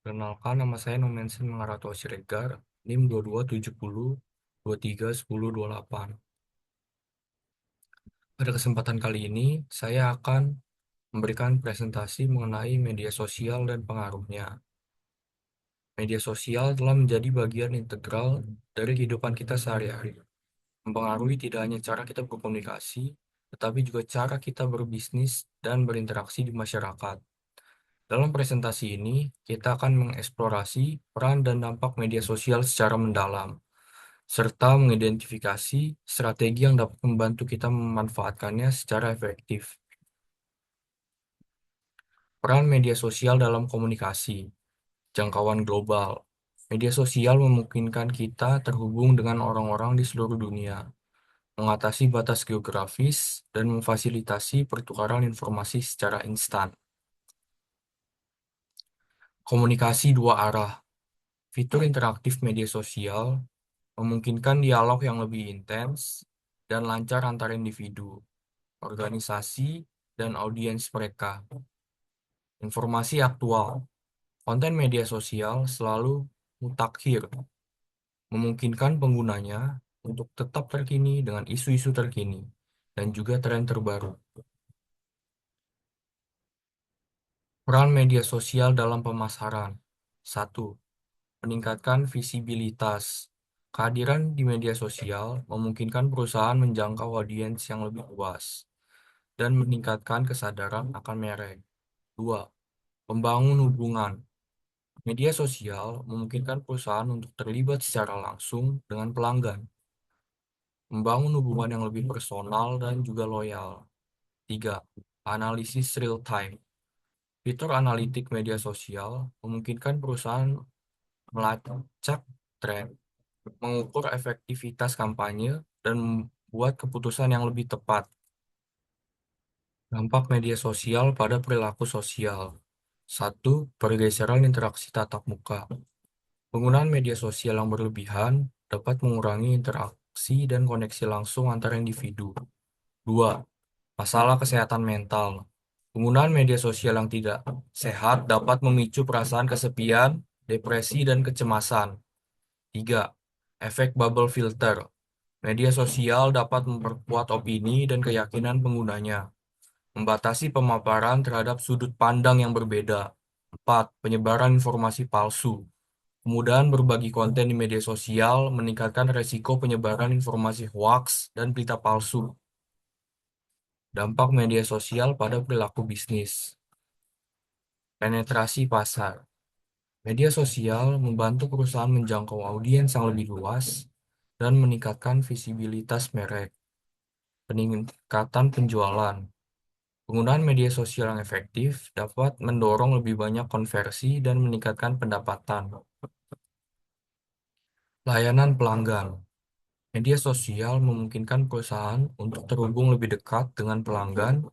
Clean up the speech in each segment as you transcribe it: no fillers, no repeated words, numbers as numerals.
Perkenalkan, nama saya Nomensin Mangarato Siregar, NIM 2270 23 10 28. Pada kesempatan kali ini, saya akan memberikan presentasi mengenai media sosial dan pengaruhnya. Media sosial telah menjadi bagian integral dari kehidupan kita sehari-hari, mempengaruhi tidak hanya cara kita berkomunikasi, tetapi juga cara kita berbisnis dan berinteraksi di masyarakat. Dalam presentasi ini, kita akan mengeksplorasi peran dan dampak media sosial secara mendalam, serta mengidentifikasi strategi yang dapat membantu kita memanfaatkannya secara efektif. Peran media sosial dalam komunikasi, jangkauan global. Media sosial memungkinkan kita terhubung dengan orang-orang di seluruh dunia, mengatasi batas geografis, dan memfasilitasi pertukaran informasi secara instan. Komunikasi dua arah. Fitur interaktif media sosial memungkinkan dialog yang lebih intens dan lancar antara individu, organisasi, dan audiens mereka. Informasi aktual. Konten media sosial selalu mutakhir, memungkinkan penggunanya untuk tetap terkini dengan isu-isu terkini dan juga tren terbaru. Peran media sosial dalam pemasaran. 1. Meningkatkan visibilitas. Kehadiran di media sosial memungkinkan perusahaan menjangkau audiens yang lebih luas dan meningkatkan kesadaran akan merek. 2. Membangun hubungan. Media sosial memungkinkan perusahaan untuk terlibat secara langsung dengan pelanggan, membangun hubungan yang lebih personal dan juga loyal. 3. Analisis real time. Fitur analitik media sosial memungkinkan perusahaan melacak tren, mengukur efektivitas kampanye, dan membuat keputusan yang lebih tepat. Dampak media sosial pada perilaku sosial. 1. Pergeseran interaksi tatap muka. Penggunaan media sosial yang berlebihan dapat mengurangi interaksi dan koneksi langsung antar individu. 2. Masalah kesehatan mental. Penggunaan media sosial yang tidak sehat dapat memicu perasaan kesepian, depresi, dan kecemasan. 3. Efek bubble filter. Media sosial dapat memperkuat opini dan keyakinan penggunanya, membatasi pemaparan terhadap sudut pandang yang berbeda. 4. Penyebaran informasi palsu. Kemudahan berbagi konten di media sosial meningkatkan resiko penyebaran informasi hoaks dan berita palsu. Dampak media sosial pada perilaku bisnis. Penetrasi pasar. Media sosial membantu perusahaan menjangkau audiens yang lebih luas dan meningkatkan visibilitas merek. Peningkatan penjualan. Penggunaan media sosial yang efektif dapat mendorong lebih banyak konversi dan meningkatkan pendapatan. Layanan pelanggan. Media sosial memungkinkan perusahaan untuk terhubung lebih dekat dengan pelanggan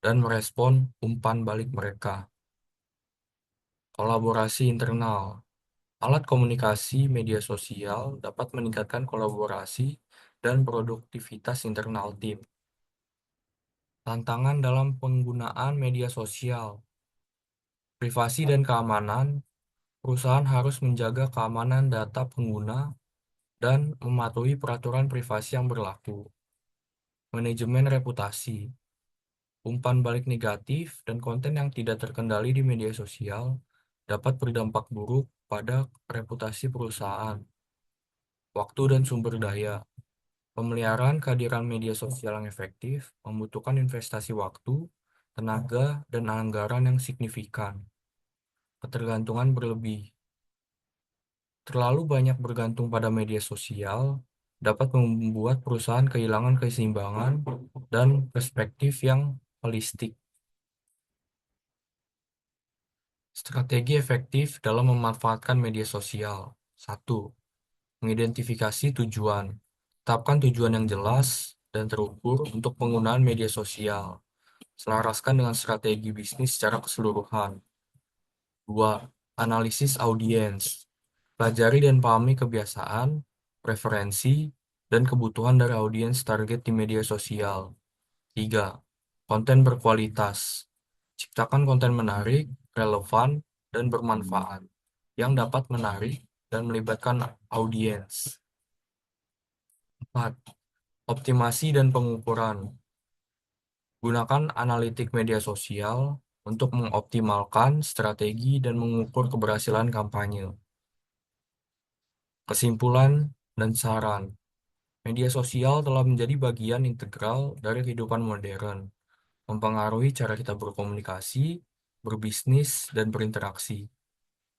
dan merespon umpan balik mereka. Kolaborasi internal. Alat komunikasi media sosial dapat meningkatkan kolaborasi dan produktivitas internal tim. Tantangan dalam penggunaan media sosial. Privasi dan keamanan. Perusahaan harus menjaga keamanan data pengguna dan mematuhi peraturan privasi yang berlaku. Manajemen reputasi. Umpan balik negatif dan konten yang tidak terkendali di media sosial dapat berdampak buruk pada reputasi perusahaan, waktu dan sumber daya. Pemeliharaan kehadiran media sosial yang efektif membutuhkan investasi waktu, tenaga, dan anggaran yang signifikan. Ketergantungan berlebih. Terlalu banyak bergantung pada media sosial dapat membuat perusahaan kehilangan keseimbangan dan perspektif yang holistik. Strategi efektif dalam memanfaatkan media sosial. 1. Mengidentifikasi tujuan. Tetapkan tujuan yang jelas dan terukur untuk penggunaan media sosial. Selaraskan dengan strategi bisnis secara keseluruhan. 2. Analisis audiens. Pelajari dan pahami kebiasaan, preferensi, dan kebutuhan dari audiens target di media sosial. 3. Konten berkualitas. Ciptakan konten menarik, relevan, dan bermanfaat. yang dapat menarik dan melibatkan audiens. 4. Optimasi dan pengukuran. Gunakan analitik media sosial untuk mengoptimalkan strategi dan mengukur keberhasilan kampanye. Kesimpulan dan saran. Media sosial telah menjadi bagian integral dari kehidupan modern, mempengaruhi cara kita berkomunikasi, berbisnis, dan berinteraksi.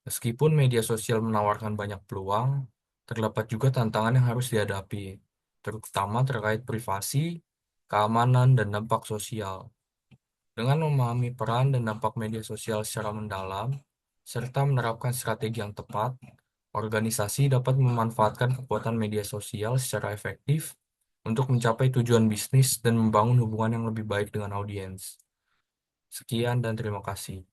Meskipun media sosial menawarkan banyak peluang, terdapat juga tantangan yang harus dihadapi, terutama terkait privasi, keamanan, dan dampak sosial. Dengan memahami peran dan dampak media sosial secara mendalam, serta menerapkan strategi yang tepat, organisasi dapat memanfaatkan kekuatan media sosial secara efektif untuk mencapai tujuan bisnis dan membangun hubungan yang lebih baik dengan audiens. Sekian dan terima kasih.